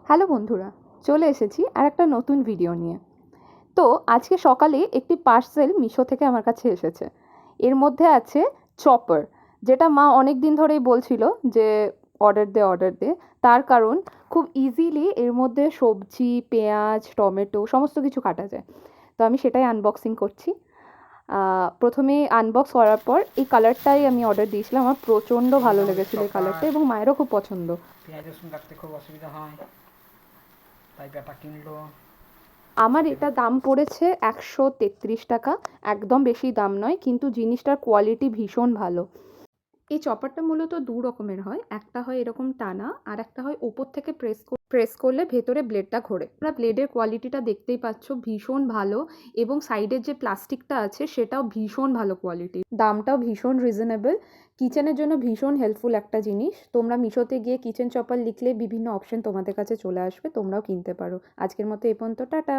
Hello বন্ধুরা, চলে এসেছি আর একটা নতুন ভিডিও নিয়ে। তো আজকে সকালে একটি পার্সেল মিশো থেকে আমার কাছে এসেছে। এর মধ্যে আছে চপার, যেটা মা অনেক দিন ধরেই বলছিল যে অর্ডার দে। তার কারণ খুব ইজিলি এর মধ্যে সবজি, পেঁয়াজ, টমেটো সমস্ত কিছু কাটা যায়। তো আমি সেটাই আনবক্সিং করছি। প্রথমে আনবক্স করার পর এই কালারটাই আমি অর্ডার দিয়েছিলাম। আমার প্রচণ্ড ভালো আমাদের লেগেছিলো এই চপার কালারটা এবং মায়েরও খুব পছন্দ। পেঁয়াজ রসুন কাটতে খুব অসুবিধা হয়, তাই বেটা কিনলো। আমার এবার এটা দাম পড়েছে 133 টাকা। একদম বেশি দাম নয়, কিন্তু জিনিসটার কোয়ালিটি ভীষণ ভালো। এই চপারটা মূলত দু রকমের হয়, একটা হয় এরকম টানা আর একটা হয় ওপর থেকে প্রেস করলে ভেতরে ব্লেডটা ঘোরে। তোমরা ব্লেডের কোয়ালিটিটা দেখতেই পাচ্ছ, ভীষণ ভালো। এবং সাইডের যে প্লাস্টিকটা আছে সেটাও ভীষণ ভালো কোয়ালিটির, দামটাও ভীষণ রিজনেবল। কিচেনের জন্য ভীষণ হেল্পফুল একটা জিনিস। তোমরা মিশোতে গিয়ে কিচেন চপার লিখলে বিভিন্ন অপশন তোমাদের কাছে চলে আসবে, তোমরাও কিনতে পারো। আজকের মতো এই পর্যন্ত, টাটা।